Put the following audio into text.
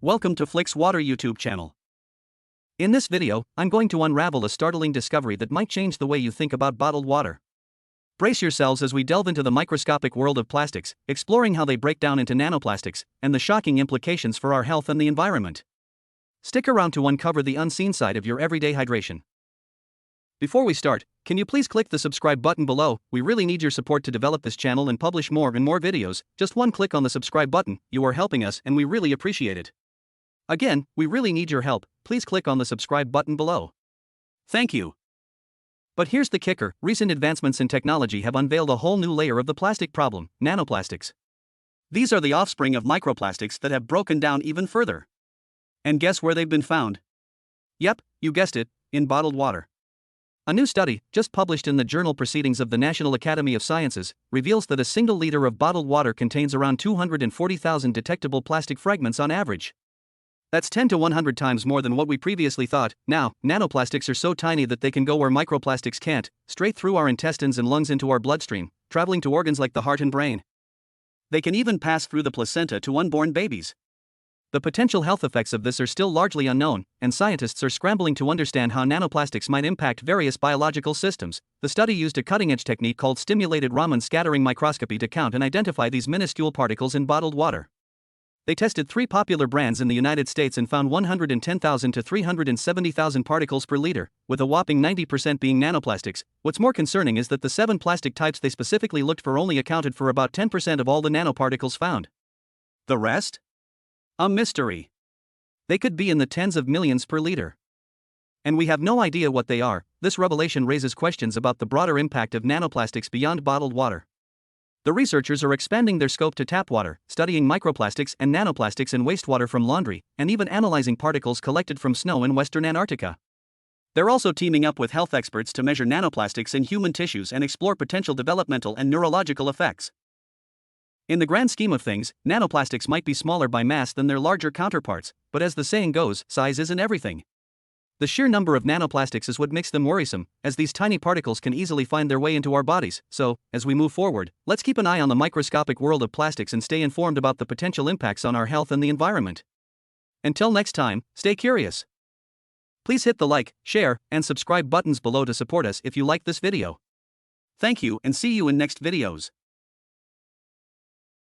Welcome to Flick's Water YouTube channel. In this video, I'm going to unravel a startling discovery that might change the way you think about bottled water. Brace yourselves as we delve into the microscopic world of plastics, exploring how they break down into nanoplastics, and the shocking implications for our health and the environment. Stick around to uncover the unseen side of your everyday hydration. Before we start, can you please click the subscribe button below? We really need your support to develop this channel and publish more and more videos. Just one click on the subscribe button, you are helping us and we really appreciate it. Again, we really need your help. Please click on the subscribe button below. Thank you. But here's the kicker: recent advancements in technology have unveiled a whole new layer of the plastic problem: nanoplastics. These are the offspring of microplastics that have broken down even further. And guess where they've been found? Yep, you guessed it, in bottled water. A new study, just published in the journal Proceedings of the National Academy of Sciences, reveals that a single liter of bottled water contains around 240,000 detectable plastic fragments on average. That's 10 to 100 times more than what we previously thought. Now, nanoplastics are so tiny that they can go where microplastics can't, straight through our intestines and lungs into our bloodstream, traveling to organs like the heart and brain. They can even pass through the placenta to unborn babies. The potential health effects of this are still largely unknown, and scientists are scrambling to understand how nanoplastics might impact various biological systems. The study used a cutting-edge technique called stimulated Raman scattering microscopy to count and identify these minuscule particles in bottled water. They tested 3 popular brands in the United States and found 110,000 to 370,000 particles per liter, with a whopping 90% being nanoplastics. What's more concerning is that the 7 plastic types they specifically looked for only accounted for about 10% of all the nanoparticles found. The rest? A mystery. They could be in the tens of millions per liter. And we have no idea what they are. This revelation raises questions about the broader impact of nanoplastics beyond bottled water. The researchers are expanding their scope to tap water, studying microplastics and nanoplastics in wastewater from laundry, and even analyzing particles collected from snow in western Antarctica. They're also teaming up with health experts to measure nanoplastics in human tissues and explore potential developmental and neurological effects. In the grand scheme of things, nanoplastics might be smaller by mass than their larger counterparts, but as the saying goes, size isn't everything. The sheer number of nanoplastics is what makes them worrisome, as these tiny particles can easily find their way into our bodies. So, as we move forward, let's keep an eye on the microscopic world of plastics and stay informed about the potential impacts on our health and the environment. Until next time, stay curious. Please hit the like, share, and subscribe buttons below to support us if you like this video. Thank you and see you in next videos.